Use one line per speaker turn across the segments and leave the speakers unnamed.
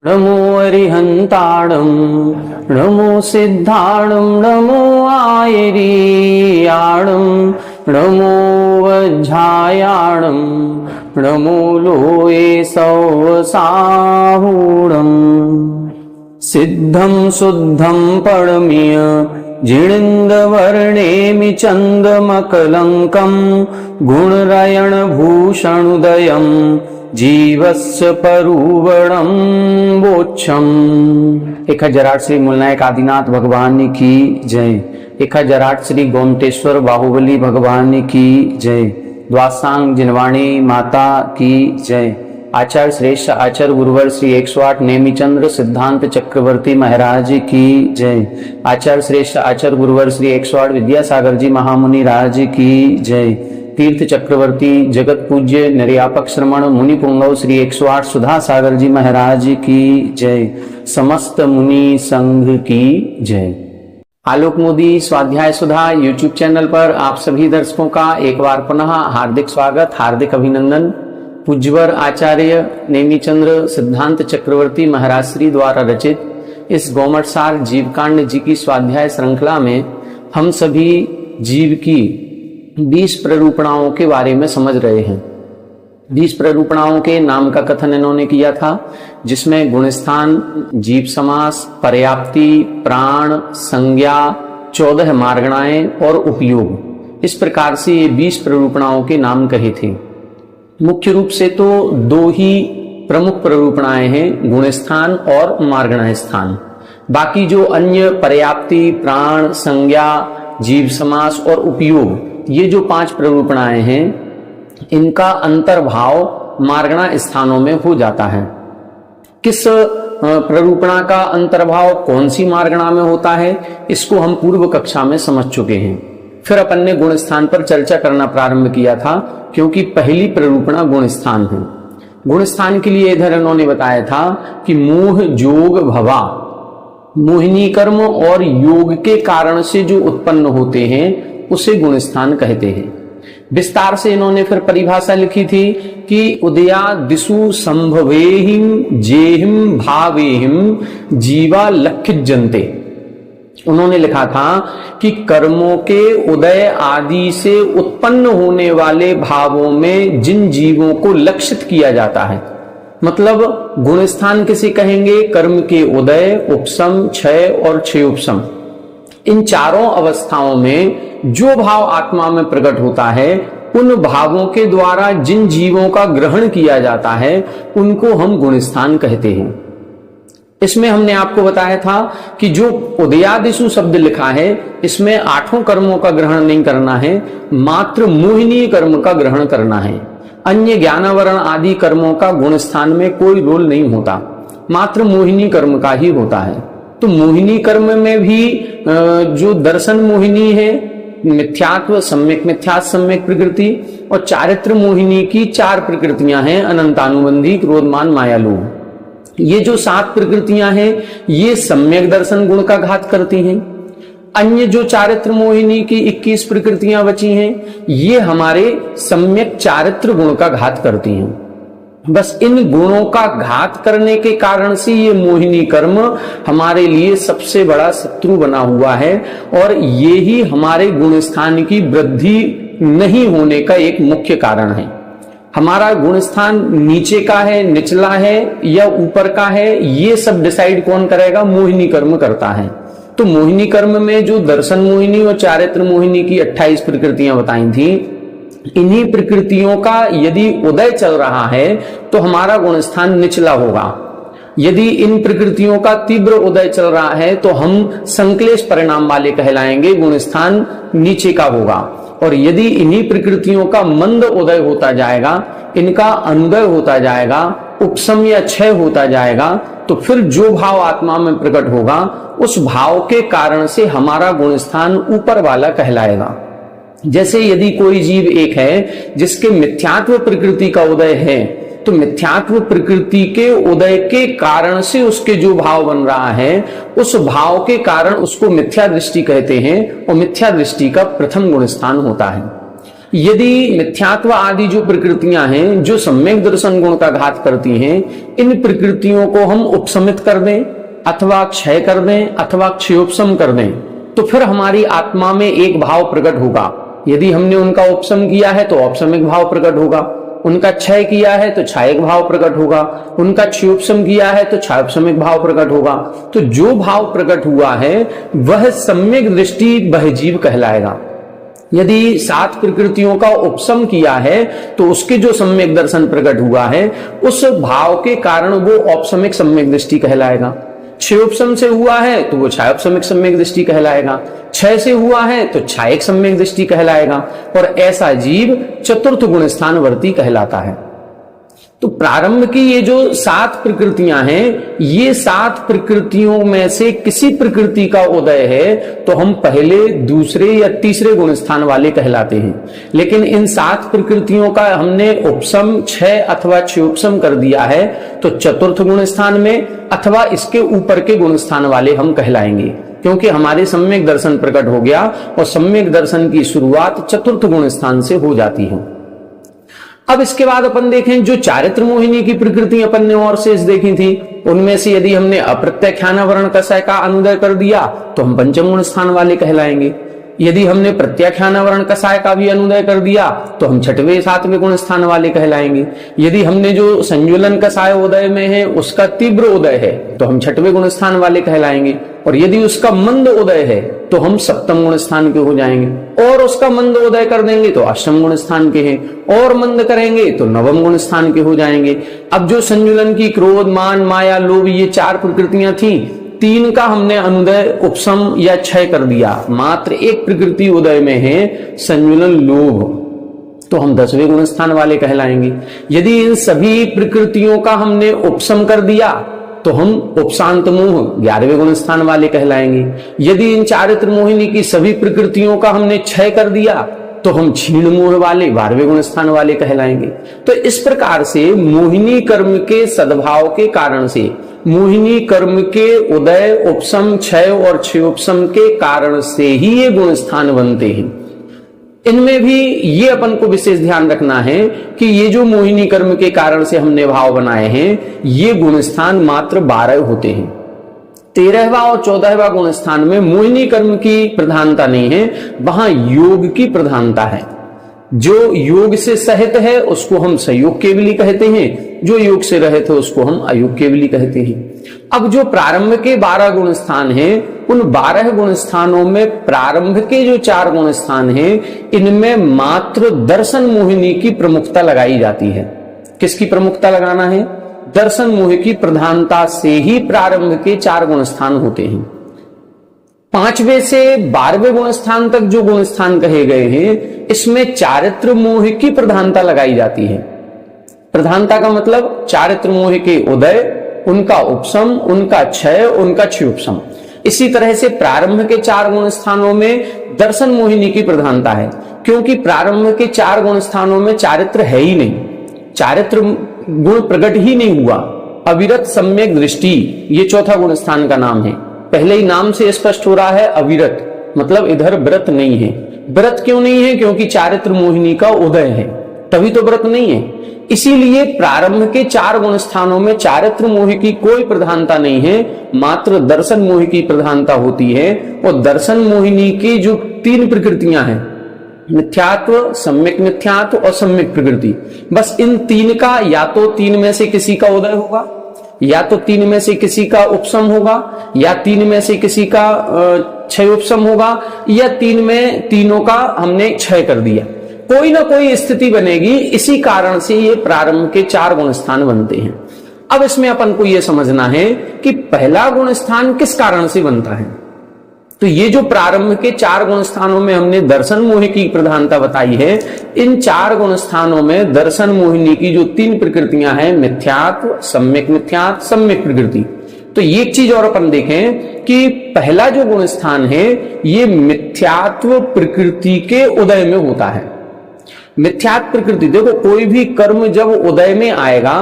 नमो अरिहंताणं नमो सिद्धाणं नमो आयरीयाणं नमो वज्झायाणं नमो लोये सौसाहूणम् सिद्धं शुद्धं परमीय जिणिन्दवर्णेमि चन्दमकलङ्कं गुणरयणभूषणुदयं जीवस्य परुवणं वोच्छम्। 1008 श्री मूलनायक आदिनाथ भगवान की जय। 1008 श्री गोमटेश्वर बाहुबली भगवान की जय। द्वासांग जिनवाणी माता की जय। आचार्य श्रेष्ठ आचार्य गुरुवर श्री 108 नेमिचंद्र सिद्धांत चक्रवर्ती महाराज की जय। आचार्य श्रेष्ठ आचार्य गुरुवर श्री 108 विद्यासागर जी महामुनि राज की जय। तीर्थ चक्रवर्ती जगत पूज्य निर्यापक श्रमण मुनि पुंगव श्री 108 सुधा सागर जी महाराज की जय। समस्त मुनि संघ की जय। आलोक मोदी स्वाध्याय सुधा यूट्यूब चैनल पर आप सभी दर्शकों का एक बार पुनः हार्दिक स्वागत, हार्दिक अभिनंदन। पूज्यवर आचार्य नेमिचंद्र सिद्धांत चक्रवर्ती महाराज श्री द्वारा रचित इस गोमटसार जीवकांड जी की स्वाध्याय श्रृंखला में हम सभी जीव की 20 प्ररूपणाओं के बारे में समझ रहे हैं। 20 प्ररूपणाओं के नाम का कथन इन्होंने किया था, जिसमें गुणस्थान, जीव समास, पर्याप्ति, प्राण, संज्ञा, 14 मार्गणाएं और उपयोग, इस प्रकार से ये 20 प्ररूपणाओं के नाम कहे थे। मुख्य रूप से तो 2 ही प्रमुख प्ररूपणाएं हैं, गुणस्थान और मार्गणाएं स्थान। बाकी जो अन्य पर्याप्ति, प्राण, संज्ञा, जीव समास और उपयोग, ये जो 5 प्ररूपणाएं हैं, इनका अंतर्भाव मार्गणा स्थानों में हो जाता है। किस प्ररूपणा का अंतर्भाव कौन सी मार्गणा में होता है, इसको हम पूर्व कक्षा में समझ चुके हैं। फिर अपन ने गुण स्थान पर चर्चा करना प्रारंभ किया था, क्योंकि पहली प्ररूपणा गुण स्थान है। गुण स्थान के लिए इधर इन्होंने बताया था कि मोह जोग भवा, मोहिनी कर्म और योग के कारण से जो उत्पन्न होते हैं उसे गुणस्थान कहते हैं। विस्तार से इन्होंने फिर परिभाषा लिखी थी कि उदया दिशु संभवेहिम जेहिम भावेहिम जीवा लक्षिजन्ते। उन्होंने लिखा था कि कर्मों के उदय आदि से उत्पन्न होने वाले भावों में जिन जीवों को लक्षित किया जाता है, मतलब गुणस्थान किसे कहेंगे? कर्म के उदय, उपशम, क्षय और क्षय उपशम, इन चारों अवस्थाओं में जो भाव आत्मा में प्रकट होता है, उन भावों के द्वारा जिन जीवों का ग्रहण किया जाता है, उनको हम गुणस्थान कहते हैं। इसमें हमने आपको बताया था कि जो उदयादिशु शब्द लिखा है, इसमें 8 कर्मों का ग्रहण नहीं करना है, मात्र मोहिनी कर्म का ग्रहण करना है। अन्य ज्ञानावरण आदि कर्मों का गुणस्थान में कोई रोल नहीं होता, मात्र मोहिनी कर्म का ही होता है। तो मोहिनी कर्म में भी जो दर्शन मोहिनी है, मिथ्यात्व, सम्यक मिथ्यात्व, सम्यक प्रकृति, और चारित्र मोहिनी की 4 प्रकृतियां हैं, अनंतानुबंधी, क्रोधमान, माया, लोभ। ये जो 7 प्रकृतियां हैं, ये सम्यक दर्शन गुण का घात करती हैं। अन्य जो चारित्र मोहिनी की 21 प्रकृतियां बची हैं, ये हमारे सम्यक चारित्र गुण का घात करती हैं। बस इन गुणों का घात करने के कारण से ये मोहिनी कर्म हमारे लिए सबसे बड़ा शत्रु बना हुआ है, और ये ही हमारे गुणस्थान की वृद्धि नहीं होने का एक मुख्य कारण है। हमारा गुणस्थान नीचे का है, निचला है या ऊपर का है, ये सब डिसाइड कौन करेगा? मोहिनी कर्म करता है। तो मोहिनी कर्म में जो दर्शन मोहिनी और चारित्र मोहिनी की 28 प्रकृतियां बताई थी, इन्हीं प्रकृतियों का यदि उदय चल रहा है तो हमारा गुणस्थान निचला होगा। यदि इन प्रकृतियों का तीव्र उदय चल रहा है तो हम संक्लेश परिणाम वाले कहलाएंगे, गुणस्थान नीचे का होगा। और यदि इन्हीं प्रकृतियों का मंद उदय होता जाएगा, इनका अनुदय होता जाएगा, उपशम या क्षय होता जाएगा, तो फिर जो भाव आत्मा में प्रकट होगा, उस भाव के कारण से हमारा गुणस्थान ऊपर वाला कहलाएगा। जैसे यदि कोई जीव एक है जिसके मिथ्यात्व प्रकृति का उदय है, तो मिथ्यात्व प्रकृति के उदय के कारण से उसके जो भाव बन रहा है, उस भाव के कारण उसको मिथ्या दृष्टि कहते हैं, और मिथ्या दृष्टि का प्रथम गुणस्थान होता है। यदि मिथ्यात्व आदि जो प्रकृतियां हैं जो सम्यक दर्शन गुण का घात करती हैं, इन प्रकृतियों को हम उपशमित कर दें अथवा क्षय कर दें अथवा क्षयोपशम कर दें, तो फिर हमारी आत्मा में एक भाव प्रकट होगा। यदि हमने उनका उपशम किया है तो औपशमिक भाव प्रकट होगा, उनका क्षय किया है तो क्षयिक भाव प्रकट होगा, उनका क्षयोपशम किया है तो क्षयोपशमिक भाव प्रकट होगा। तो जो भाव प्रकट हुआ है वह सम्यक दृष्टि बहजीव कहलाएगा। यदि 7 प्रकृतियों का उपशम किया है तो उसके जो सम्यक दर्शन प्रकट हुआ है उस भाव के कारण वो औपशमिक सम्यक दृष्टि कहलाएगा। क्षयोपशम से हुआ है तो वो क्षयोपशमिक सम्यक दृष्टि कहलाएगा, क्षय से हुआ है तो क्षयिक सम्यक दृष्टि कहलाएगा, और ऐसा जीव चतुर्थ गुण स्थानवर्ती कहलाता है। तो प्रारंभ की ये जो 7 प्रकृतियां हैं, ये 7 प्रकृतियों में से किसी प्रकृति का उदय है तो हम पहले, दूसरे या तीसरे गुण स्थान वाले कहलाते हैं। लेकिन इन 7 प्रकृतियों का हमने उपशम, क्षय अथवा क्षयोपशम कर दिया है तो चतुर्थ गुण स्थान में अथवा इसके ऊपर के गुण स्थान वाले हम कहलाएंगे, क्योंकि हमारे सम्यक दर्शन प्रकट हो गया और सम्यक दर्शन की शुरुआत चतुर्थ गुण स्थान से हो जाती है। अब इसके बाद अपन देखें जो चारित्र मोहिनी की प्रकृति अपन ने और शेष देखी थी, उनमें से यदि हमने अप्रत्याख्यानावरण कषाय का अनुदय कर दिया तो हम पंचम गुण स्थान वाले कहलाएंगे। यदि हमने प्रत्याख्यानावरण कषाय का भी अनुदय कर दिया तो हम छठवें 7वें गुण स्थान वाले कहलाएंगे। यदि हमने जो संजुलन कषाय उदय में है उसका तीव्र उदय है तो हम छठवें गुण स्थान वाले कहलाएंगे, और यदि उसका मंद उदय है तो हम सप्तम गुण स्थान के हो जाएंगे, और उसका मंद उदय कर देंगे तो अष्टम गुण स्थान के हैं, और मंद करेंगे तो नवम गुण स्थान के हो जाएंगे। अब जो संजुलन की क्रोध, मान, माया, लोभ, ये 4 प्रकृतियां थी, 3 का हमने अनुदय, उपशम या क्षय कर दिया, मात्र एक प्रकृति उदय में है संजुलन लोभ, तो हम 10वें गुण स्थान वाले कहलाएंगे। यदि इन सभी प्रकृतियों का हमने उपशम कर दिया तो हम उपशांत मोह 11वें गुण स्थान वाले कहलाएंगे। यदि इन चारित्र मोहिनी की सभी प्रकृतियों का हमने क्षय कर दिया तो हम क्षीण मोह वाले 12वें गुण स्थान वाले कहलाएंगे। तो इस प्रकार से मोहिनी कर्म के सद्भाव के कारण से, मोहिनी कर्म के उदय, उपशम, क्षय और क्षयोपशम के कारण से ही ये गुण स्थान बनते हैं। इनमें भी ये अपन को विशेष ध्यान रखना है कि ये जो मोहिनी कर्म के कारण से हमने भाव बनाए हैं, ये गुण स्थान मात्र 12 होते हैं। 13वां और 14वां गुण स्थान में मोहिनी कर्म की प्रधानता नहीं है, वहां योग की प्रधानता है। जो योग से सहित है उसको हम संयोग केवली कहते हैं, जो योग से रहित है उसको हम अयोग केवली कहते हैं। अब जो प्रारंभ के 12 गुण स्थान हैं, उन 12 गुण स्थानों में प्रारंभ के जो 4 गुण स्थान हैं, इनमें मात्र दर्शन मोहिनी की प्रमुखता लगाई जाती है। किसकी प्रमुखता लगाना है? दर्शन मोह की प्रधानता से ही प्रारंभ के 4 गुण स्थान होते हैं। 5वें से 12वें गुण स्थान तक जो गुण स्थान कहे गए हैं, इसमें चारित्र मोह की प्रधानता लगाई जाती है। प्रधानता का मतलब चारित्र मोह के उदय, उनका उपशम, उनका क्षय, उनका क्षयोपशम। इसी तरह से प्रारंभ के 4 गुण स्थानों में दर्शन मोहिनी की प्रधानता है, क्योंकि प्रारंभ के 4 गुण स्थानों में चारित्र है ही नहीं, चारित्र गुण प्रकट ही नहीं हुआ। अविरत सम्यक दृष्टि, ये चौथा गुण स्थान का नाम है। पहले ही नाम से स्पष्ट हो रहा है अविरत, मतलब इधर व्रत नहीं है। व्रत क्यों नहीं है? क्योंकि चारित्र मोहिनी का उदय है, तभी तो व्रत नहीं है। इसीलिए प्रारंभ के 4 गुण स्थानों में चारित्र मोह की कोई प्रधानता नहीं है, मात्र दर्शन मोह की प्रधानता होती है। और दर्शन मोहिनी की जो 3 प्रकृतियां हैं, मिथ्यात्व, सम्यक मिथ्यात्व और सम्यक प्रकृति, बस इन 3 का या तो 3 में से किसी का उदय होगा, या तो 3 में से किसी का उपशम होगा, या 3 में से किसी का क्षयोपशम होगा, या 3 में तीनों का हमने क्षय कर दिया। कोई ना कोई स्थिति बनेगी। इसी कारण से ये प्रारंभ के 4 गुण स्थान बनते हैं। अब इसमें अपन को यह समझना है कि पहला गुण स्थान किस कारण से बनता है। तो ये जो प्रारंभ के 4 गुण स्थानों में हमने दर्शन मोह की प्रधानता बताई है, इन 4 गुण स्थानों में दर्शन मोहिनी की जो 3 प्रकृतियां हैं, मिथ्यात्व, सम्यक मिथ्यात्व, सम्यक प्रकृति, तो ये एक चीज और अपन देखें कि पहला जो गुण स्थान है ये मिथ्यात्व प्रकृति के उदय में होता है। मिथ्यात्व प्रकृति, देखो कोई भी कर्म जब उदय में आएगा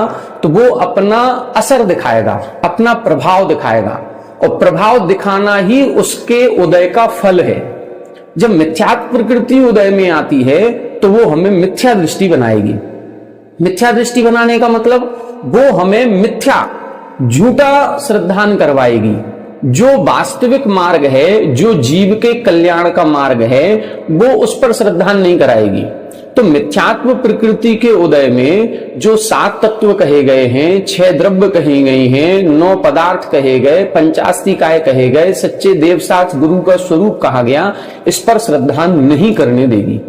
तो वो अपना असर दिखाएगा, अपना प्रभाव दिखाएगा, और प्रभाव दिखाना ही उसके उदय का फल है। जब मिथ्यात्व प्रकृति उदय में आती है तो वो हमें मिथ्या दृष्टि बनाएगी। मिथ्या दृष्टि बनाने का मतलब वो हमें मिथ्या झूठा श्रद्धान करवाएगी। जो वास्तविक मार्ग है, जो जीव के कल्याण का मार्ग है, वो उस पर श्रद्धान नहीं कराएगी। तो मिथ्यात्व प्रकृति के उदय में जो 7 तत्व कहे गए हैं, 6 द्रव्य कहे गए हैं, 9 पदार्थ कहे गए, 85 काय कहे गए, सच्चे देवसाच गुरु का स्वरूप कहा गया, इस पर श्रद्धान नहीं करने देगी।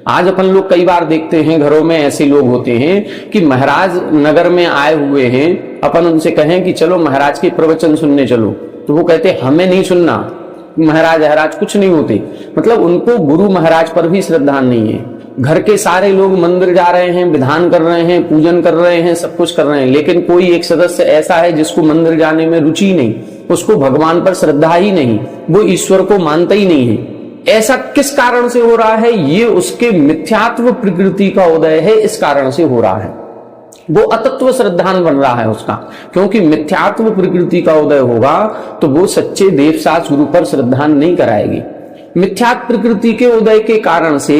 आज अपन लोग कई बार देखते हैं घरों में ऐसे लोग होते हैं कि महाराज नगर में आए हुए हैं, अपन उनसे कहें कि चलो महाराज के प्रवचन सुनने चलो, तो वो कहते हमें नहीं सुनना, महाराज कुछ नहीं होते। मतलब उनको गुरु महाराज पर भी श्रद्धा नहीं है। घर के सारे लोग मंदिर जा रहे हैं, विधान कर रहे हैं, पूजन कर रहे हैं, सब कुछ कर रहे हैं, लेकिन कोई एक सदस्य ऐसा है जिसको मंदिर जाने में रुचि नहीं, उसको भगवान पर श्रद्धा ही नहीं, वो ईश्वर को मानता ही नहीं है। ऐसा किस कारण से हो रहा है? ये उसके मिथ्यात्व प्रकृति का उदय है, इस कारण से हो रहा है। वो अतत्व श्रद्धान बन रहा है उसका, क्योंकि मिथ्यात्व प्रकृति का उदय होगा तो वो सच्चे देवसाच गुरु पर श्रद्धान नहीं कराएगी। मिथ्यात्व प्रकृति के उदय के कारण से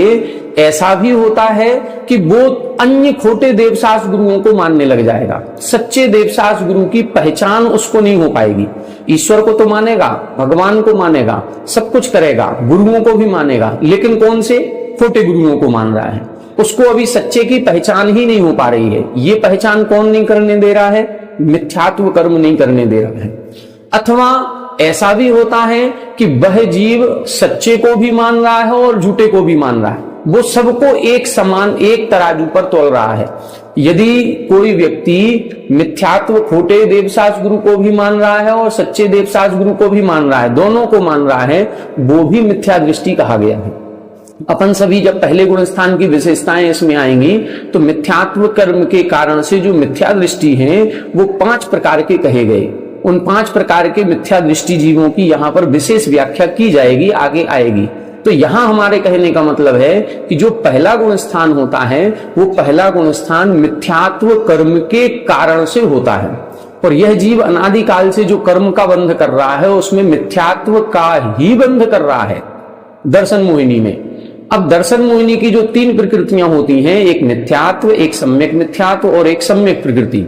ऐसा भी होता है कि वो अन्य खोटे देवसाच गुरुओं को मानने लग जाएगा। सच्चे देवसाच गुरु की पहचान उसको नहीं हो पाएगी। ईश्वर को तो मानेगा, भगवान को मानेगा, सब कुछ करेगा, गुरुओं को भी मानेगा, लेकिन कौन से खोटे गुरुओं को मान रहा है। उसको अभी सच्चे की पहचान ही नहीं हो पा रही है। ये पहचान कौन नहीं करने दे रहा है? मिथ्यात्व कर्म नहीं करने दे रहा है। अथवा ऐसा भी होता है कि वह जीव सच्चे को भी मान रहा है और झूठे को भी मान रहा है, वो सबको एक समान एक तराजू पर तोल रहा है। यदि कोई व्यक्ति मिथ्यात्व खोटे देवसाच गुरु को भी मान रहा है और सच्चे देवसाच गुरु को भी मान रहा है, दोनों को मान रहा है, वो भी मिथ्या दृष्टि कहा गया है। अपन सभी जब पहले गुण स्थान की विशेषताएं इसमें आएंगी तो मिथ्यात्व कर्म के कारण से जो मिथ्या दृष्टि है वो 5 प्रकार के कहे गए। उन 5 प्रकार के मिथ्या दृष्टि जीवों की यहाँ पर विशेष व्याख्या की जाएगी, आगे आएगी। तो यहाँ हमारे कहने का मतलब है कि जो पहला गुण स्थान होता है वो पहला गुण स्थान मिथ्यात्व कर्म के कारण से होता है, और यह जीव अनादिकाल से जो कर्म का बंध कर रहा है उसमें मिथ्यात्व का ही बंध कर रहा है दर्शन मोहिनी में। अब दर्शन मोहिनी की जो 3 प्रकृतियां होती हैं, एक मिथ्यात्व, एक सम्यक मिथ्यात्व और एक सम्यक प्रकृति,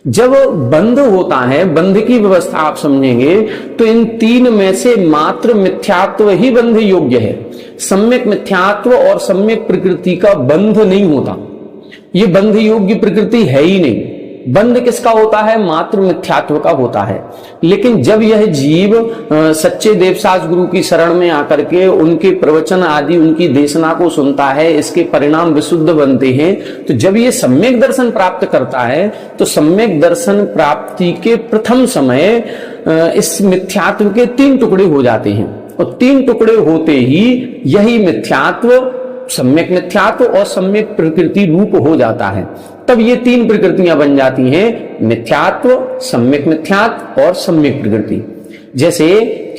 जब बंध होता है, बंध की व्यवस्था आप समझेंगे तो इन 3 में से मात्र मिथ्यात्व ही बंध योग्य है। सम्यक मिथ्यात्व और सम्यक प्रकृति का बंध नहीं होता, ये बंध योग्य प्रकृति है ही नहीं। बंध किसका होता है? मात्र मिथ्यात्व का होता है। लेकिन जब यह जीव सच्चे देवसाच गुरु की शरण में आकर के उनके प्रवचन आदि उनकी देशना को सुनता है, इसके परिणाम विशुद्ध बनते हैं, तो जब ये सम्यक दर्शन प्राप्त करता है तो सम्यक दर्शन प्राप्ति के प्रथम समय इस मिथ्यात्व के 3 टुकड़े हो जाते हैं, और 3 टुकड़े होते ही यही मिथ्यात्व, सम्यक मिथ्यात्व और सम्यक प्रकृति रूप हो जाता है। तब ये 3 प्रकृतियां बन जाती हैं, मिथ्यात्व, सम्यक मिथ्यात्व और सम्यक प्रकृति। जैसे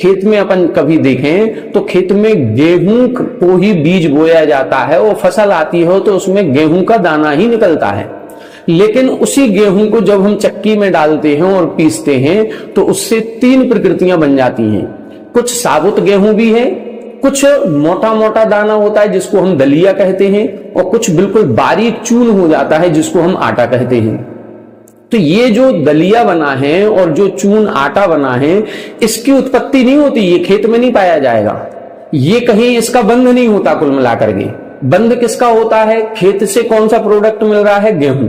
खेत में अपन कभी देखें तो खेत में गेहूं को ही बीज बोया जाता है और फसल आती हो तो उसमें गेहूं का दाना ही निकलता है, लेकिन उसी गेहूं को जब हम चक्की में डालते हैं और पीसते हैं तो उससे 3 प्रकृतियां बन जाती हैं। कुछ साबुत गेहूं भी है, कुछ मोटा मोटा दाना होता है जिसको हम दलिया कहते हैं, और कुछ बिल्कुल बारीक चून हो जाता है जिसको हम आटा कहते हैं। तो ये जो दलिया बना है और जो चून आटा बना है, इसकी उत्पत्ति नहीं होती, ये खेत में नहीं पाया जाएगा, ये कहीं इसका बंध नहीं होता। कुल मिलाकर के बंध किसका होता है? खेत से कौन सा प्रोडक्ट मिल रहा है? गेहूं।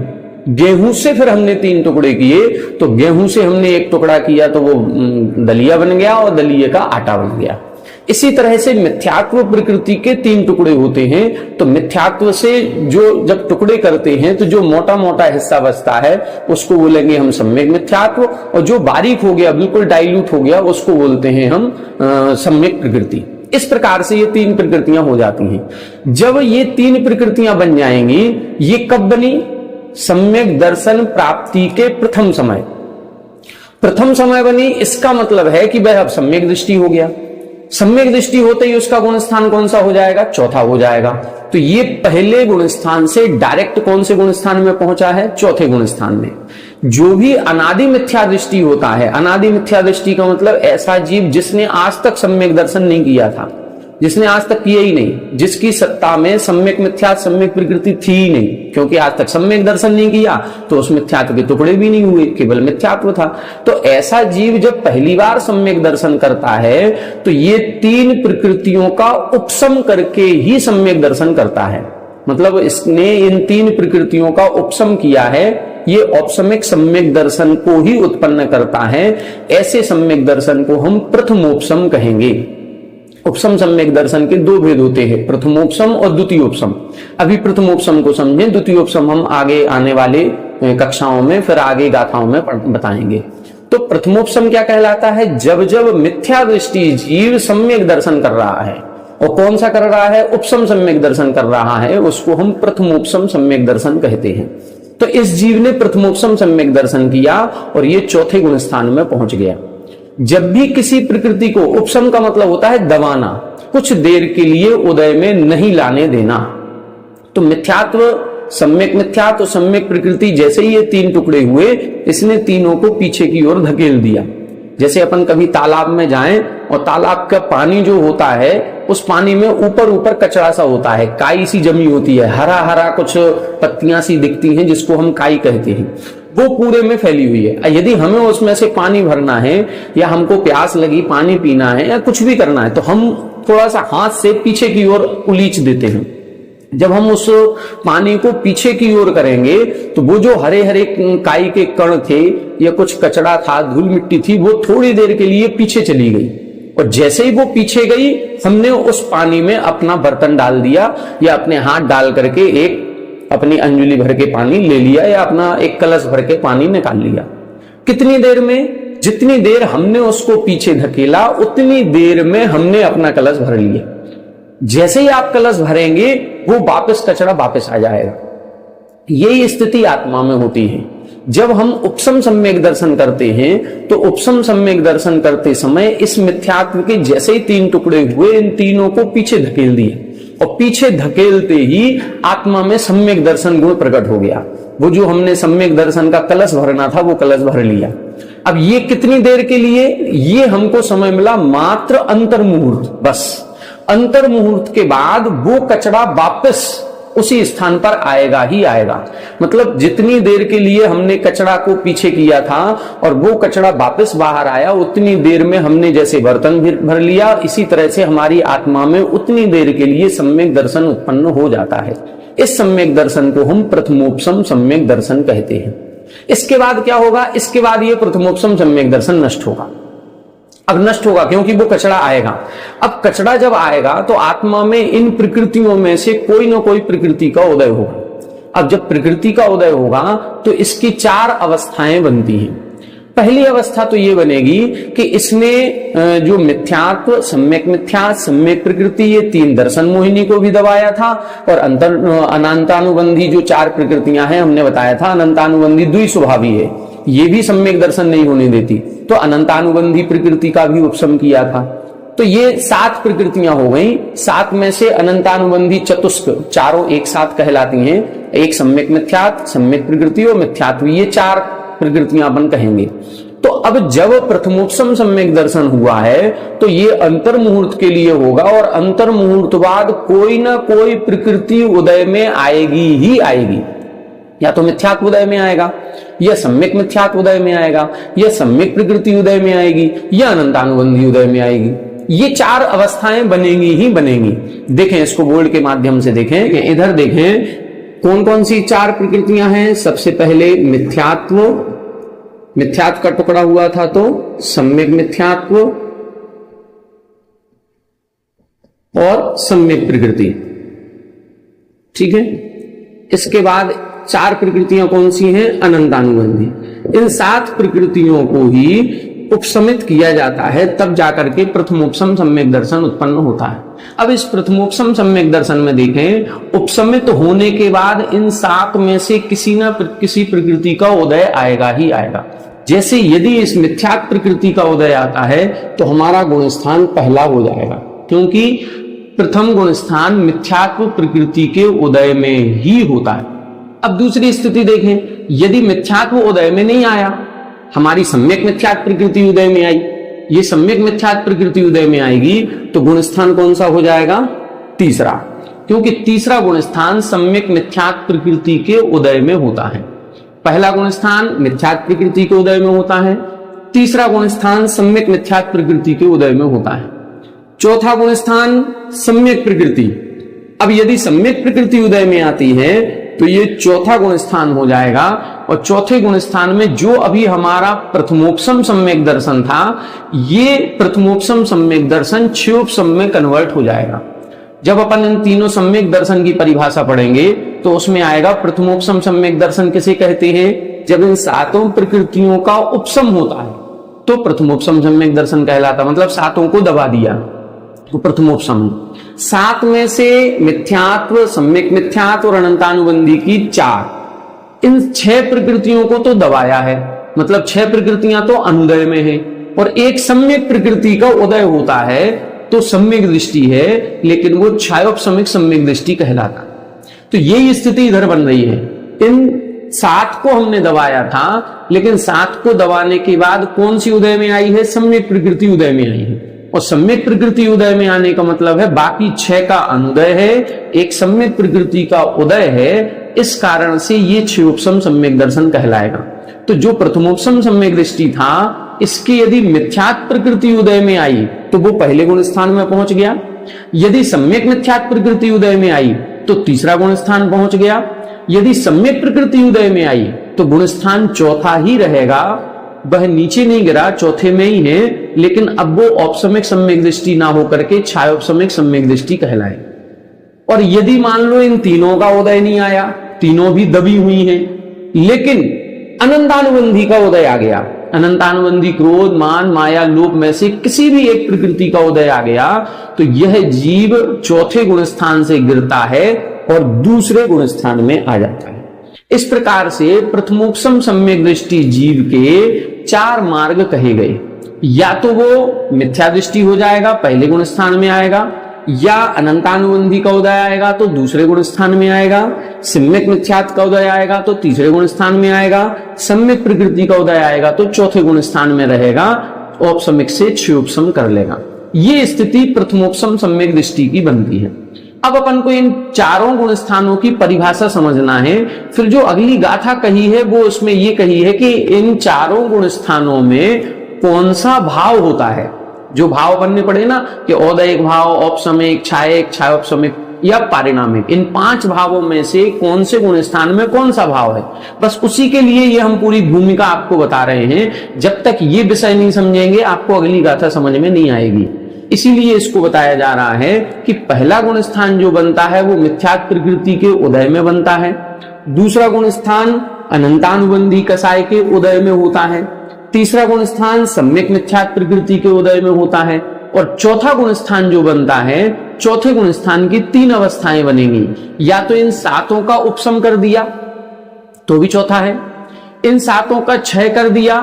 गेहूं से फिर हमने 3 टुकड़े किए, तो गेहूं से हमने 1 टुकड़ा किया तो वो दलिया बन गया और दलिये का आटा बन गया। इसी तरह से मिथ्यात्व प्रकृति के 3 टुकड़े होते हैं। तो मिथ्यात्व से जो जब टुकड़े करते हैं तो जो मोटा मोटा हिस्सा बचता है उसको बोलेंगे हम सम्यक मिथ्यात्व, और जो बारीक हो गया, बिल्कुल डाइल्यूट हो गया, उसको बोलते हैं हम सम्यक प्रकृति। इस प्रकार से ये 3 प्रकृतियां हो जाती हैं। जब ये 3 प्रकृतियां बन जाएंगी, ये कब बनी? सम्यक दर्शन प्राप्ति के प्रथम समय बनी। इसका मतलब है कि वह अब सम्यक दृष्टि हो गया। सम्यक दृष्टि होते ही उसका गुण स्थान कौन सा हो जाएगा? चौथा हो जाएगा। तो ये पहले गुण स्थान से डायरेक्ट कौन से गुण स्थान में पहुंचा है? चौथे गुण स्थान में। जो भी अनादि मिथ्या दृष्टि होता है, अनादि मिथ्या दृष्टि का मतलब ऐसा जीव जिसने आज तक सम्यक दर्शन नहीं किया था, जिसने आज तक किया ही नहीं, जिसकी सत्ता में सम्यक मिथ्यात्व सम्यक प्रकृति थी ही नहीं, क्योंकि आज तक सम्यक दर्शन नहीं किया तो उस मिथ्यात्व के टुकड़े भी नहीं हुए, केवल मिथ्यात्व था। तो ऐसा जीव जब पहली बार सम्यक दर्शन करता है तो ये तीन प्रकृतियों का उपशम करके ही सम्यक दर्शन करता है। मतलब इसने इन तीन प्रकृतियों का उपशम किया है, ये औपसमिक सम्यक दर्शन को ही उत्पन्न करता है। ऐसे सम्यक दर्शन को हम प्रथमोपशम कहेंगे। उपशम सम्यक दर्शन के दो भेद होते हैं, प्रथमोपशम और द्वितीयोपशम। अभी प्रथमोपशम को समझें, द्वितीयोपशम हम आगे आने वाले कक्षाओं में फिर आगे गाथाओं में बताएंगे। तो प्रथमोपशम क्या कहलाता है? जब जब मिथ्या दृष्टि जीव सम्यक दर्शन कर रहा है, और कौन सा कर रहा है? उपशम सम्यक दर्शन कर रहा है, उसको हम प्रथमोपशम सम्यक दर्शन कहते हैं। तो इस जीव ने प्रथमोपशम सम्यक दर्शन किया और ये चौथे गुण स्थान में पहुंच गया। जब भी किसी प्रकृति को, उपशम का मतलब होता है दबाना, कुछ देर के लिए उदय में नहीं लाने देना। तो मिथ्यात्व, सम्यक मिथ्यात्व, सम्यक प्रकृति, जैसे ही ये तीन टुकड़े हुए, इसने तीनों को पीछे की ओर धकेल दिया। जैसे अपन कभी तालाब में जाएं और तालाब का पानी जो होता है, उस पानी में ऊपर ऊपर कचरा सा होता है, काई सी जमी होती है, हरा हरा कुछ पत्तियां सी दिखती हैं जिसको हम काई कहते हैं, वो पूरे में फैली हुई है। यदि हमें उसमें से पानी भरना है या हमको प्यास लगी पानी पीना है या कुछ भी करना है तो हम थोड़ा सा हाथ से पीछे की ओर उलीच देते हैं। जब हम उस पानी को पीछे की ओर करेंगे तो वो जो हरे हरे काई के कण थे या कुछ कचरा था, धूल मिट्टी थी, वो थोड़ी देर के लिए पीछे चली गई। और जैसे ही वो पीछे गई, हमने उस पानी में अपना बर्तन डाल दिया या अपने हाथ डाल करके एक अपनी अंजुली भर के पानी ले लिया या अपना एक कलश भर के पानी निकाल लिया। कितनी देर में? जितनी देर हमने उसको पीछे धकेला उतनी देर में हमने अपना कलश भर लिया। जैसे ही आप कलश भरेंगे वो वापस कचरा वापस आ जाएगा। यही स्थिति आत्मा में होती है। जब हम उपशम सम्यक दर्शन करते हैं तो उपशम सम्यक दर्शन करते समय इस मिथ्यात्व के जैसे ही तीन टुकड़े हुए, इन तीनों को पीछे धकेल दिया और पीछे धकेलते ही आत्मा में सम्यक दर्शन गुण प्रकट हो गया। वो जो हमने सम्यक दर्शन का कलश भरना था वो कलश भर लिया। अब ये कितनी देर के लिए? ये हमको समय मिला मात्र अंतर मुहूर्त, बस। अंतर मुहूर्त के बाद वो कचरा वापस उसी स्थान पर आएगा ही आएगा। मतलब जितनी देर के लिए हमने कचरा को पीछे किया था और वो कचरा वापस बाहर आया, उतनी देर में हमने जैसे बर्तन भर लिया, इसी तरह से हमारी आत्मा में उतनी देर के लिए सम्यक दर्शन उत्पन्न हो जाता है। इस सम्यक दर्शन को हम प्रथमोपशम सम्यक दर्शन कहते हैं। इसके बाद क्या होगा? इसके बाद ये प्रथमोपशम सम्यक दर्शन नष्ट होगा। अब नष्ट होगा क्योंकि वो कचरा आएगा। अब कचरा जब आएगा तो आत्मा में इन प्रकृतियों में से कोई ना कोई प्रकृति का उदय होगा। अब जब प्रकृति का उदय होगा तो इसकी चार अवस्थाएं बनती हैं। पहली अवस्था तो ये बनेगी कि इसने जो मिथ्यात्व, सम्यक मिथ्यात्व, सम्यक प्रकृति, ये तीन दर्शन मोहिनी को भी दबाया था। और अनंतानुबंधी जो चार प्रकृतियां हैं, हमने बताया था अनंतानुबंधी द्विस्वभावी है, ये भी सम्यक दर्शन नहीं होने देती। तो अनंतानुबंधी प्रकृति का भी उपशम किया था। तो ये 7 प्रकृतियां हो गई। 7 में से अनंतानुबंधी चतुष्क चारों एक साथ कहलाती हैं। एक सम्यक मिथ्यात्व, सम्यक प्रकृति और मिथ्यात्व, ये 4 प्रकृतियां अपन कहेंगे। तो अब जब प्रथमोपशम सम्यक दर्शन हुआ है तो ये अंतर मुहूर्त के लिए होगा और अंतर मुहूर्त बाद कोई ना कोई प्रकृति उदय में आएगी ही आएगी। या तो मिथ्यात्व उदय में आएगा, या सम्यक मिथ्यात्व उदय में आएगा, या सम्यक प्रकृति उदय में आएगी, या अनंतानुबंधी उदय में आएगी। ये 4 अवस्थाएं बनेंगी ही बनेंगी। देखें इसको बोर्ड के माध्यम से देखें कि इधर देखें कौन कौन सी 4 प्रकृतियां हैं। सबसे पहले मिथ्यात्व, मिथ्यात्व का टुकड़ा हुआ था तो सम्यक मिथ्यात्व और सम्यक प्रकृति, ठीक है। इसके बाद 4 प्रकृतियां कौन सी हैं? अनंतानुबंधी। इन 7 प्रकृतियों को ही उपशमित किया जाता है, तब जाकर के प्रथमोपशम सम्यक दर्शन उत्पन्न होता है। अब इस प्रथमोपशम सम्यक दर्शन में देखें, उपशमित होने के बाद इन 7 में से किसी न किसी प्रकृति का उदय आएगा ही आएगा। जैसे यदि इस मिथ्यात्व प्रकृति का उदय आता है तो हमारा गुण स्थान पहला हो जाएगा, क्योंकि प्रथम गुण स्थान मिथ्यात्व प्रकृति के उदय में ही होता है। अब दूसरी स्थिति देखें, यदि मिथ्यात्व उदय में नहीं आया, हमारी सम्यक मिथ्यात्व प्रकृति उदय में आई, ये सम्यक मिथ्यात्व प्रकृति उदय में आएगी तो गुण स्थान कौन सा हो जाएगा? तीसरा, क्योंकि तीसरा गुण स्थान सम्यक मिथ्यात्व प्रकृति के उदय में होता है। पहला गुण स्थान मिथ्यात्व प्रकृति के उदय में होता है, तीसरा गुण स्थान सम्यक मिथ्यात्व प्रकृति के उदय में होता है, चौथा गुण स्थान सम्यक प्रकृति। अब यदि सम्यक प्रकृति उदय में आती है तो ये चौथा गुण स्थान हो जाएगा, और चौथे गुण स्थान में जो अभी हमारा प्रथमोपसम सम्यक दर्शन था, ये प्रथमोपसम सम्यक दर्शन क्षयोपसम में कन्वर्ट हो जाएगा। जब अपन इन तीनों सम्यक दर्शन की परिभाषा पढ़ेंगे तो उसमें आएगा प्रथमोपसम सम्यक दर्शन किसे कहते हैं? जब इन सातों प्रकृतियों का उपसम होता है तो प्रथमोपसम सम्यक दर्शन कहलाता, मतलब सातों को दबा दिया तो प्रथमोपसम। सात में से मिथ्यात्व, सम्यक मिथ्यात्व और अनंतानुबंधी की चार, इन छह प्रकृतियों को तो दबाया है, मतलब छह प्रकृतियां तो अनुदय में है, और एक सम्यक प्रकृति का उदय होता है तो सम्यक दृष्टि है, लेकिन वो छायोपसमिक सम्यक दृष्टि कहलाता। तो यही स्थिति इधर बन रही है। इन सात को हमने दबाया था, लेकिन सात को दबाने के बाद कौन सी उदय में आई है? सम्यक प्रकृति उदय में आई है, और सम्यक प्रकृति उदय में आने का मतलब है बाकी छह का अनुदय है, एक सम्यक प्रकृति का उदय है, इस कारण से ये क्षयोपसम सम्यक दर्शन कहलाएगा। तो जो प्रथमोपसम सम्यक दृष्टि था, इसकी यदि मिथ्यात्व प्रकृति उदय में आई तो वो पहले गुण स्थान में पहुंच गया, यदि सम्यक मिथ्यात्व प्रकृति उदय में आई तो तीसरा गुण स्थान पहुंच गया, यदि सम्यक प्रकृति उदय में आई तो गुण स्थान चौथा ही रहेगा, वह नीचे नहीं गिरा, चौथे में ही है, लेकिन अब वो औपसमिक सम्यक दृष्टि ना होकर के छायोपसमिक सम्यक दृष्टि कहलाए। और यदि मान लो इन तीनों का उदय नहीं आया, तीनों भी दबी हुई हैं, लेकिन अनंतानुबंधी का उदय आ गया, अनंतानुबंधी क्रोध, मान, माया, लोभ में से किसी भी एक प्रकृति का उदय आ गया, तो यह जीव चौथे गुण स्थान से गिरता है और दूसरे गुण स्थान में आ जाता है। इस प्रकार से प्रथमोपसम सम्यक दृष्टि जीव के चार मार्ग कहे गए। या तो वो मिथ्या दृष्टि हो जाएगा, पहले गुण स्थान में आएगा, या अनंतानुबंधी का उदय आएगा तो दूसरे गुण स्थान में आएगा, सम्यक मिथ्यात्व का उदय आएगा तो तीसरे गुण स्थान में आएगा, सम्यक प्रकृति का उदय आएगा तो चौथे गुण स्थान में रहेगा, औपसमिक से क्षयोपसम कर लेगा। ये स्थिति प्रथमोपसम सम्यक दृष्टि की बनती है। अब अपन को इन चारों गुण स्थानों की परिभाषा समझना है। फिर जो अगली गाथा कही है वो उसमें ये कही है कि इन चारों गुण स्थानों में कौन सा भाव होता है। जो भाव बनने पड़े ना कि औदयिक भाव, औपसमिक, छायिक, छायोपसमिक या पारिणामिक, इन पांच भावों में से कौन से गुण स्थान में कौन सा भाव है, बस उसी के लिए ये हम पूरी भूमिका आपको बता रहे हैं। जब तक ये विषय नहीं समझेंगे आपको अगली गाथा समझ में नहीं आएगी। इसीलिए इसको बताया जा रहा है कि पहला गुण स्थान जो बनता है वो मिथ्यात्व प्रकृति के उदय में बनता है, दूसरा गुण स्थान अनंतानुबंधी कसाय के उदय में होता है, तीसरा गुण स्थान सम्यक मिथ्यात्व प्रकृति के उदय में होता है, और चौथा गुण स्थान जो बनता है, चौथे गुण स्थान की तीन अवस्थाएं बनेंगी। या तो इन सातों का उपसम कर दिया तो भी चौथा है, इन सातों का क्षय कर दिया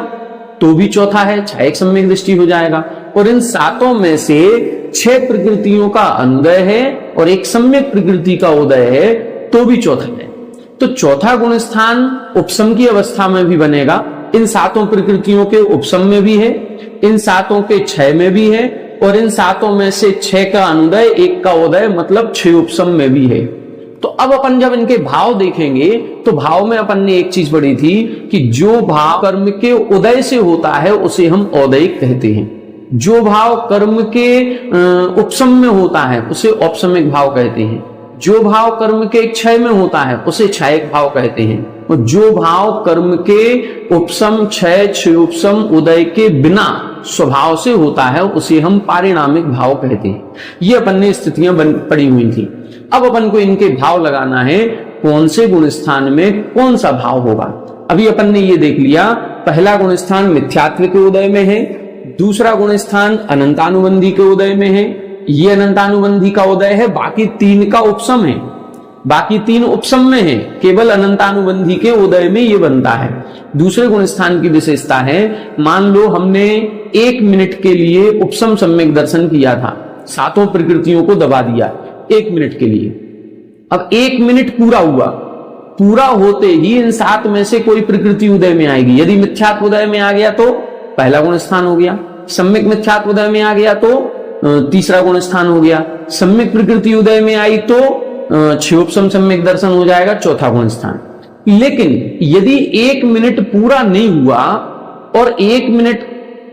तो भी चौथा है, क्षय एक सम्यक दृष्टि हो जाएगा, और इन सातों में से छह प्रकृतियों का अनुदय है और एक सम्यक प्रकृति का उदय है तो भी चौथा है। तो चौथा गुण स्थान उपसम की अवस्था में भी बनेगा, इन सातों प्रकृतियों के उपसम में भी है, इन सातों के क्षय में भी है, और इन सातों में से छह का अनुदय, एक का उदय, मतलब छह उपसम में भी है। तो अब अपन जब इनके भाव देखेंगे तो भाव में अपन ने एक चीज पढ़ी थी कि जो भाव कर्म के उदय से होता है उसे हम औदयिक कहते हैं, जो भाव कर्म के उपसम में होता है उसे औपसमिक भाव कहते हैं, जो भाव कर्म के क्षय में होता है उसे क्षयिक भाव कहते हैं, और जो भाव कर्म के उपसम, क्षय, क्षयोपसम, उदय के बिना स्वभाव से होता है उसे हम पारिणामिक भाव कहते हैं। ये अपन ने स्थितियां पड़ी हुई थी। अब अपन को इनके भाव लगाना है, कौन से गुण स्थान में कौन सा भाव होगा। अभी अपन ने ये देख लिया, पहला गुण स्थान मिथ्यात्व के उदय में है, दूसरा गुण स्थान अनंतानुबंधी के उदय में है, ये अनंतानुबंधी का उदय है, बाकी तीन का उपसम है, बाकी तीन उपसम में है, केवल अनंतानुबंधी के उदय में ये बनता है। दूसरे गुण स्थान की विशेषता है, मान लो हमने 1 मिनट के लिए उपसम सम्यक दर्शन किया था, सातों प्रकृतियों को दबा दिया 1 मिनट के लिए। अब 1 मिनट पूरा हुआ, पूरा होते ही इन सात में से कोई प्रकृति उदय में आएगी। यदि मिथ्यात्व उदय में आ गया तो पहला गुण स्थान हो गया, सम्यक मिथ्यात्व उदय में आ गया तो तीसरा गुण स्थान हो गया। सम्यक प्रकृति उदय में आई तो क्षयोपम सम्यक दर्शन हो जाएगा, चौथा गुण स्थान। लेकिन यदि 1 मिनट पूरा नहीं हुआ और 1 मिनट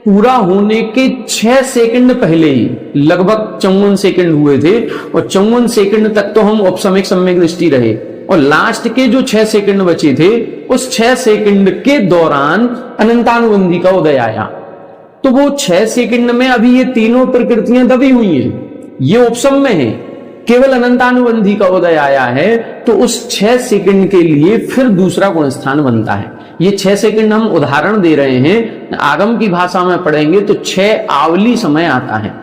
पूरा होने के 6 सेकंड पहले ही, लगभग 54 सेकंड हुए थे और 54 सेकंड तक तो हम उपसमिक सम्यक दृष्टि रहे, और लास्ट के जो 6 सेकंड बचे थे उस 6 सेकंड के दौरान अनंतानुबंधी का उदय आया, तो वो 6 सेकंड में अभी ये तीनों प्रकृतियां दबी हुई हैं, ये उपसम में है, केवल अनंतानुबंधी का उदय आया है, तो उस 6 सेकंड के लिए फिर दूसरा गुण स्थान बनता है। ये 6 सेकंड हम उदाहरण दे रहे हैं, आगम की भाषा में पढ़ेंगे तो 6 आवली समय आता है,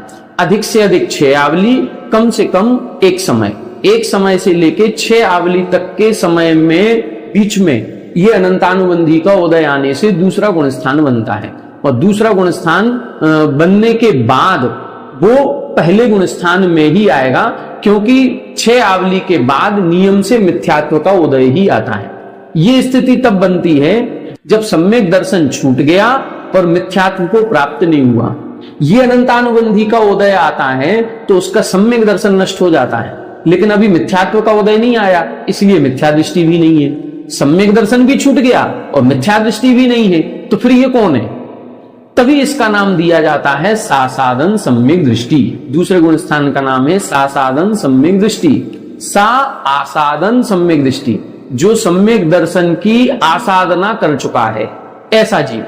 अधिक से अधिक 6 आवली, कम से कम एक समय, एक समय से लेके 6 आवली तक के समय में बीच में ये अनंतानुबंधी का उदय आने से दूसरा गुण स्थान बनता है। और दूसरा गुण स्थान बनने के बाद वो पहले गुण स्थान में ही आएगा, क्योंकि 6 आवली के बाद नियम से मिथ्यात्व का उदय ही आता है। ये स्थिति तब बनती है जब सम्यक दर्शन छूट गया और मिथ्यात्व को प्राप्त नहीं हुआ। ये अनंतानुबंधी का उदय आता है तो उसका सम्यक दर्शन नष्ट हो जाता है, लेकिन अभी मिथ्यात्व का उदय नहीं आया, इसलिए मिथ्या दृष्टि भी नहीं है। सम्यक दर्शन भी छूट गया और मिथ्या दृष्टि भी नहीं है, तो फिर ये कौन है? तभी इसका नाम दिया जाता है सासादन सम्यक दृष्टि। दूसरे गुण स्थान का नाम है सासादन सम्यक दृष्टि। सा आसादन सम्यक दृष्टि, जो सम्यक दर्शन की आसाधना कर चुका है ऐसा जीव।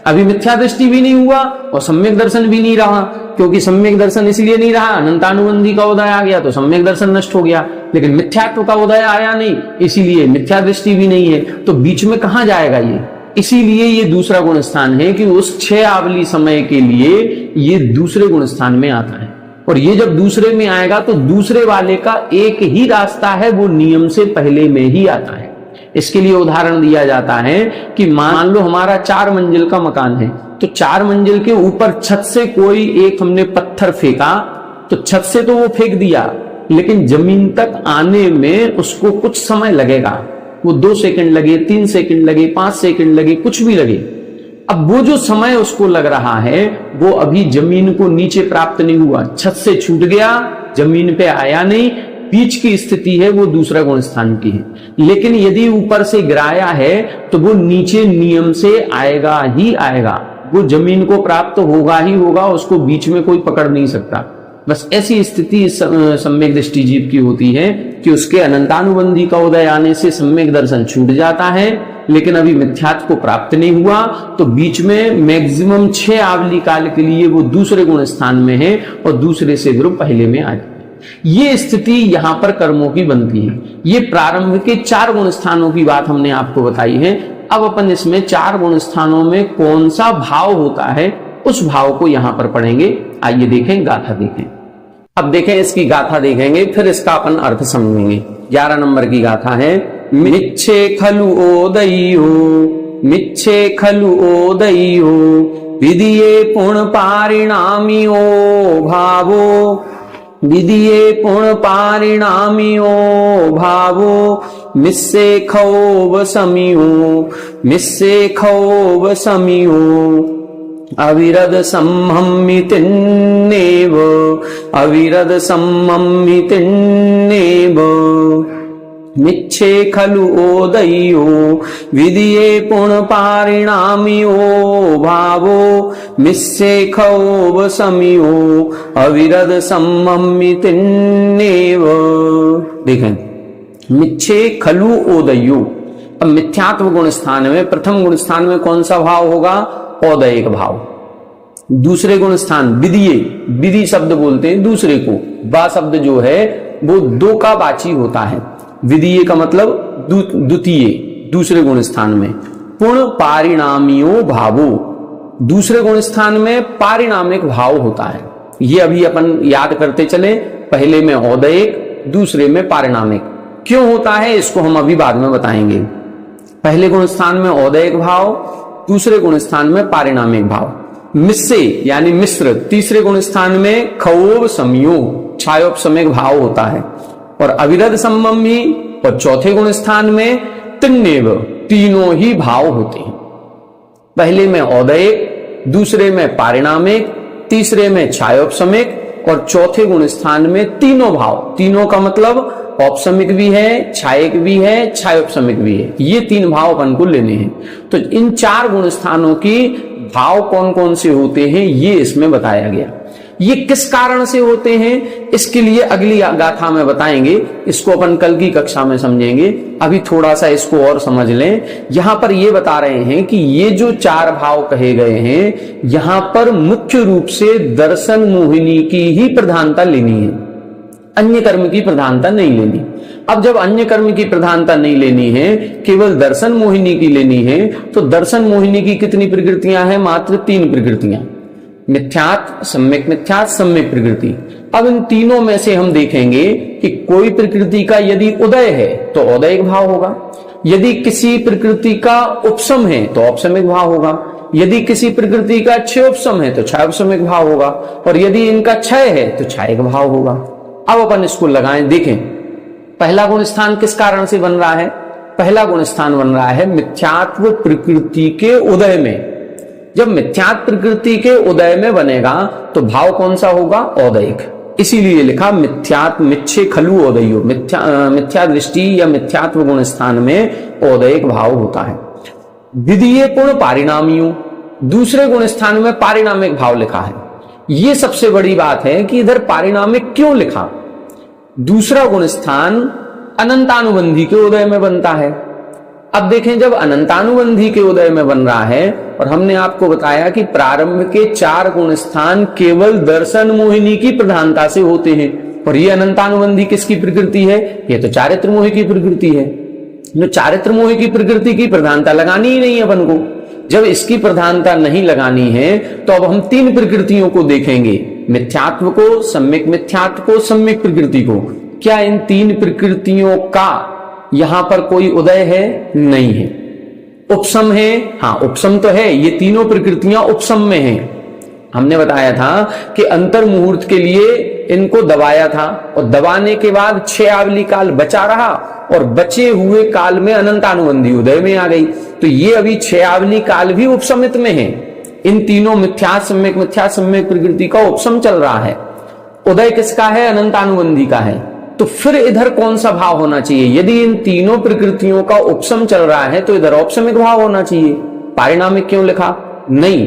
अभी मिथ्या दृष्टि भी नहीं हुआ और सम्यक दर्शन भी नहीं रहा, क्योंकि सम्यक दर्शन इसलिए नहीं रहा, अनंतानुबंधी का उदय आ गया तो सम्यक दर्शन नष्ट हो गया, लेकिन मिथ्यात्व का उदय आया नहीं, इसीलिए मिथ्या दृष्टि भी नहीं है। तो बीच में कहां जाएगा ये? इसीलिए ये दूसरा गुण स्थान है कि उस 6 आवली समय के लिए ये दूसरे गुण स्थान में आता है। और ये जब दूसरे में आएगा तो दूसरे वाले का एक ही रास्ता है, वो नियम से पहले में ही आता है। इसके लिए उदाहरण दिया जाता है कि मान लो हमारा 4 मंजिल का मकान है, तो 4 मंजिल के ऊपर छत से कोई एक हमने पत्थर फेंका, तो छत से तो वो फेंक दिया, लेकिन जमीन तक आने में उसको कुछ समय लगेगा। वो 2 सेकंड लगे, 3 सेकंड लगे, 5 सेकंड लगे, कुछ भी लगे। अब वो जो समय उसको लग रहा है वो अभी जमीन को नीचे प्राप्त नहीं हुआ, छत से छूट गया, जमीन पे आया नहीं, बीच की स्थिति है वो दूसरा गुण स्थान की है। लेकिन यदि ऊपर से गिराया है तो वो नीचे नियम से आएगा ही आएगा, वो जमीन को प्राप्त होगा ही होगा, उसको बीच में कोई पकड़ नहीं सकता। बस ऐसी स्थिति सम्यक दृष्टि जीव की होती है कि उसके अनंतानुबंधी का उदय आने से सम्यक दर्शन छूट जाता है, लेकिन अभी मिथ्यात्व को प्राप्त नहीं हुआ, तो बीच में मैक्सिमम 6 आवली काल के लिए वो दूसरे गुण स्थान में है और दूसरे से विरुद्ध पहले में आ जाता है। ये स्थिति यहां पर कर्मों की बनती है। ये प्रारंभ के 4 गुण स्थानों की बात हमने आपको बताई है। अब अपन इसमें 4 गुण स्थानों में कौन सा भाव होता है उस भाव को यहां पर पढ़ेंगे। आइए देखें, गाथा देखें। अब देखें, इसकी गाथा देखेंगे, फिर इसका अपन अर्थ समझेंगे। 11 नंबर की गाथा है, मिच्छे खलु ओदयो, मिच्छे खलु ओदयो, विदिये पुण्य पारिणामियो भावो, विदिये पुण्य पारिणामियो भावो, मिस्से खौव समियो, मिस्से खौव समियो, अविरद सम्ममितिन्नेव, अविरद सम्ममितिन्नेव, मिच्छे खलु ओदयो, विदिये पुण्य पारिणामियो भावो, मिस्से खौव समियो, अविरद सम्ममितिन्नेव। देखें, मिच्छे खलु ओदयो। अब मिथ्यात्व गुण स्थान में प्रथम गुण स्थान में कौन सा भाव होगा? औदयिक भाव। दूसरे गुण स्थान विदिये, विधि शब्द बोलते हैं दूसरे को, बा शब्द जो है वो 2 का वाची होता है। विदिये का मतलब द्वितीय, दूसरे गुण स्थान में। पुण्य पारिणामियो भावो, दूसरे गुण स्थान में पारिणामिक भाव होता है। ये अभी अपन याद करते चले, पहले में औदयिक, दूसरे में पारिणामिक। क्यों होता है इसको हम अभी बाद में बताएंगे। पहले गुण स्थान में औदयिक भाव, दूसरे गुण स्थान में पारिणामिक भाव। मिस्से यानी मिश्र, तीसरे गुण स्थान में खौव संयोग, छायोपसमयिक भाव होता है। और अविरध सम्ममी और चौथे गुण स्थान में तिन्नेव, तीनों ही भाव होते हैं। पहले में औदयिक, दूसरे में पारिणामिक, तीसरे में छायोपशमिक और चौथे गुण स्थान में तीनों भाव। तीनों का मतलब औपशमिक भी है, छायक भी है, छायोपशमिक भी है। ये तीन भाव अपन को लेने हैं। तो इन चार गुण स्थानों की भाव कौन कौन से होते हैं ये इसमें बताया गया। ये किस कारण से होते हैं इसके लिए अगली गाथा में बताएंगे, इसको अपन कल की कक्षा में समझेंगे। अभी थोड़ा सा इसको और समझ लें। यहां पर ये बता रहे हैं कि ये जो चार भाव कहे गए हैं, यहां पर मुख्य रूप से दर्शन मोहिनी की ही प्रधानता लेनी है, अन्य कर्म की प्रधानता नहीं लेनी। अब जब अन्य कर्म की प्रधानता नहीं लेनी है, केवल दर्शन मोहिनी की लेनी है, तो दर्शन मोहिनी की कितनी प्रकृतियां हैं? मात्र तीन प्रकृतियां, मिथ्यात्व, सम्यक मिथ्यात्व, सम्यक प्रकृति। अब इन तीनों में से हम देखेंगे कि कोई प्रकृति का यदि उदय है तो औदयिक भाव होगा, यदि किसी प्रकृति का उपशम है तो औपशमिक भाव होगा, यदि किसी प्रकृति का क्षयोपशम है तो छायोपशमिक भाव होगा, और यदि इनका क्षय है तो छायक भाव होगा। अब अपन इसको लगाएं, देखें पहला गुण स्थान किस कारण से बन रहा है? पहला गुण स्थान बन रहा है मिथ्यात्व प्रकृति के उदय में। जब मिथ्यात्व प्रकृति के उदय में बनेगा तो भाव कौन सा होगा? औदयिक। इसीलिए लिखा मिथ्यात्व मिच्छे खलु औदयो, मिथ्या दृष्टि या मिथ्यात्व गुण स्थान में औदयिक भाव होता है। द्वितीय गुण पारिणामियों, दूसरे गुण स्थान में पारिणामिक भाव लिखा है। ये सबसे बड़ी बात है कि इधर पारिणामिक क्यों लिखा? दूसरा गुण स्थान अनंतानुबंधी के उदय में बनता है। अब देखें, जब अनंतानुबंधी के उदय में बन रहा है, और हमने आपको बताया कि प्रारंभ के चार गुण स्थान केवल दर्शन मोहिनी की प्रधानता से होते हैं, और ये अनंतानुबंधी किसकी प्रकृति है? ये तो चारित्र मोहि की प्रकृति है। जो चारित्र मोहि की प्रकृति की प्रधानता लगानी ही नहीं है अपन को। जब इसकी प्रधानता नहीं लगानी है तो अब हम तीन प्रकृतियों को देखेंगे, मिथ्यात्व को, सम्यक मिथ्यात्व को, सम्यक प्रकृति को। क्या इन तीन प्रकृतियों का यहां पर कोई उदय है? नहीं है। उपशम है? हाँ, उपशम तो है, ये तीनों प्रकृतियां उपशम में हैं। हमने बताया था कि अंतर मुहूर्त के लिए इनको दबाया था, और दबाने के बाद 6 आवली काल बचा रहा, और बचे हुए काल में अनंतानुबंधी उदय में आ गई। तो ये अभी 6 आवली काल भी उपशमित में है। इन तीनों मिथ्या सम्यक प्रकृति का उपशम चल रहा है। उदय किसका है? अनंतानुबंधी का है। तो फिर इधर कौन सा भाव होना चाहिए? यदि इन तीनों प्रकृतियों का उपशम चल रहा है तो इधर औपशमिक भाव होना चाहिए। पारिणामिक क्यों लिखा? नहीं,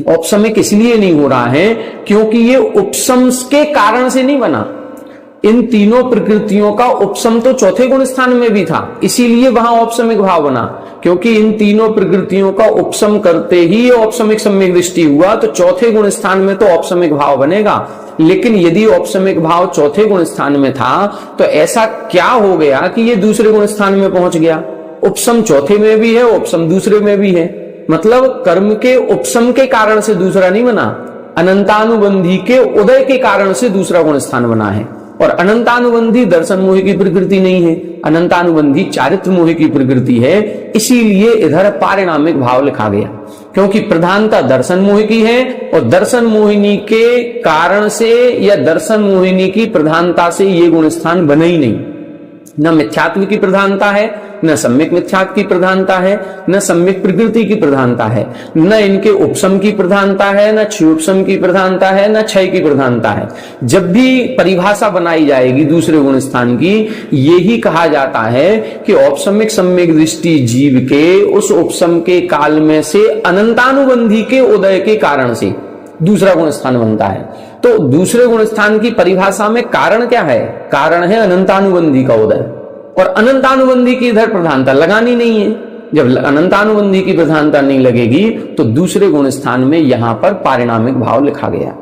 औपशमिक इसलिए नहीं हो रहा है क्योंकि ये उपशम के कारण से नहीं बना। इन तीनों प्रकृतियों का उपशम तो चौथे गुण स्थान में भी था, इसीलिए वहां औपशमिक भाव बना। क्योंकि इन तीनों प्रकृतियों का उपशम करते ही औपशमिक सम्यक दृष्टि हुआ, तो चौथे गुण स्थान में तो औपशमिक भाव बनेगा। लेकिन यदि औपशमिक भाव चौथे गुण स्थान में था तो ऐसा क्या हो गया कि ये दूसरे गुण स्थान में पहुंच गया? उपशम चौथे में भी है, उपशम दूसरे में भी है, मतलब कर्म के उपशम के कारण से दूसरा नहीं बना, अनंतानुबंधी के उदय के कारण से दूसरा गुण स्थान बना है। और अनंतानुबंधी दर्शन मोहि की प्रकृति नहीं है, अनंतानुबंधी चारित्र मोहि की प्रकृति है। इसीलिए इधर पारिणामिक भाव लिखा गया, क्योंकि प्रधानता दर्शन मोहि की है, और दर्शन मोहिनी के कारण से या दर्शन मोहिनी की प्रधानता से ये गुण स्थान बने ही नहीं। न मिथ्यात्व की प्रधानता है, न सम्यक मिथ्यात्व की प्रधानता है, न सम्यक प्रकृति की प्रधानता है, न इनके उपशम की प्रधानता है, न क्षयोपशम की प्रधानता है, न क्षय की प्रधानता है। जब भी परिभाषा बनाई जाएगी दूसरे गुण स्थान की, यही कहा जाता है कि औपशमिक सम्यक दृष्टि जीव के उस उपशम के काल में से अनंतानुबंधी के उदय के कारण से दूसरा गुण स्थान बनता है। तो दूसरे गुण स्थान की परिभाषा में कारण क्या है? कारण है अनंतानुबंधी का उदय, और अनंतानुबंधी की इधर प्रधानता लगानी नहीं है। जब अनंतानुबंधी की प्रधानता नहीं लगेगी तो दूसरे गुण स्थान में यहां पर पारिणामिक भाव लिखा गया।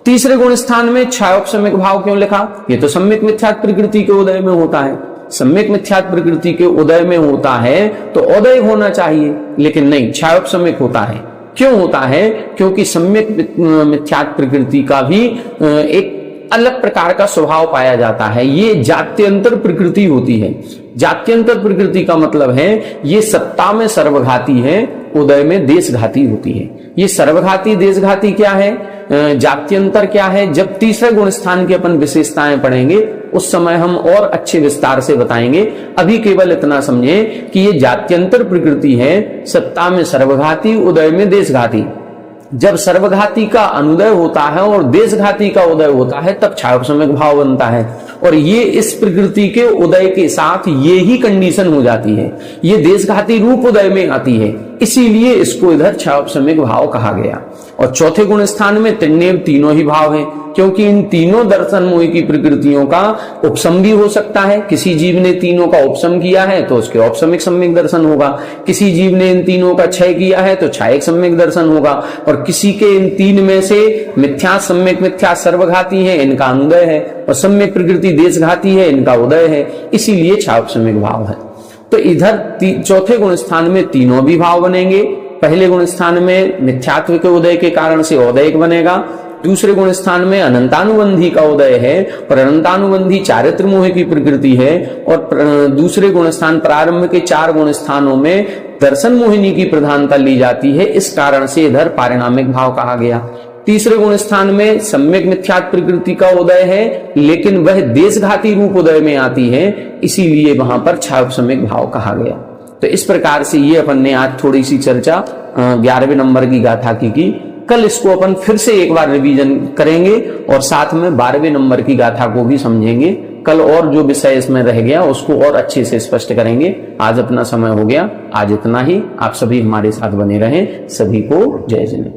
तीसरे गुण स्थान में छायोपशमिक भाव क्यों लिखा? ये तो सम्यक मिथ्यात्व प्रकृति के उदय में होता है। सम्यक मिथ्यात्व प्रकृति के उदय में होता है तो उदय होना चाहिए, लेकिन नहीं, छायोपशमिक होता है। क्यों होता है? क्योंकि सम्यक मिथ्यात्व प्रकृति का भी एक अलग प्रकार का स्वभाव पाया जाता है। ये जात्यंतर प्रकृति होती है। जात्यंतर प्रकृति का मतलब है ये सत्ता में सर्वघाती है, उदय में देशघाती होती है। ये सर्वघाती देशघाती क्या है, जात्यंतर क्या है, जब तीसरे गुण स्थान की अपन विशेषताएं पढ़ेंगे उस समय हम और अच्छे विस्तार से बताएंगे। अभी केवल इतना समझें कि ये जात्यंतर प्रकृति है, सत्ता में सर्वघाती, उदय में देशघाती। जब सर्वघाती का अनुदय होता है और देशघाती का उदय होता है तब क्षयोपशमक भाव बनता है। और ये इस प्रकृति के उदय के साथ ये ही कंडीशन हो जाती है, ये देशघाती रूप उदय में आती है, इसीलिए इसको इधर क्षयोपशमक भाव कहा गया। और चौथे गुण स्थान में त्रिनेव तीनों ही भाव हैं, क्योंकि इन तीनों दर्शन मोह की प्रकृतियों का उपशम भी हो सकता है। किसी जीव ने तीनों का उपशम किया है तो उसके औपशमिक सम्यक दर्शन होगा, किसी जीव ने इन तीनों का क्षय किया है तो क्षयिक सम्यक दर्शन होगा, और किसी के इन तीन में से मिथ्या सम्यक मिथ्या सर्वघाती है, इनका अनुदय है, और सम्यक प्रकृति देशघाती है, इनका उदय है, इसीलिए क्षयोपशमिक भाव है। तो इधर चौथे गुण स्थान में तीनों भी भाव बनेंगे। पहले गुण स्थान में मिथ्यात्व के उदय के कारण से औदयिक बनेगा, दूसरे गुण स्थान में अनंतानुबंधी का उदय है और अनंतानुबंधी चारित्र मोह की प्रकृति है, और दूसरे गुण स्थान प्रारंभ के 4 गुण स्थानों में दर्शन मोहिनी की प्रधानता ली जाती है, इस कारण से इधर पारिणामिक भाव कहा गया। तीसरे गुण स्थान में सम्यक मिथ्यात्व प्रकृति का उदय है, लेकिन वह देशघाती रूप उदय में आती है, इसीलिए वहां पर क्षयोपशमिक भाव कहा गया। तो इस प्रकार से ये अपन ने आज थोड़ी सी चर्चा 11वें नंबर की गाथा की। कल इसको अपन फिर से एक बार रिवीजन करेंगे और साथ में 12वें नंबर की गाथा को भी समझेंगे। कल और जो विषय इसमें रह गया उसको और अच्छे से स्पष्ट करेंगे। आज अपना समय हो गया, आज इतना ही। आप सभी हमारे साथ बने रहें। सभी को जय जिनेन्द्र।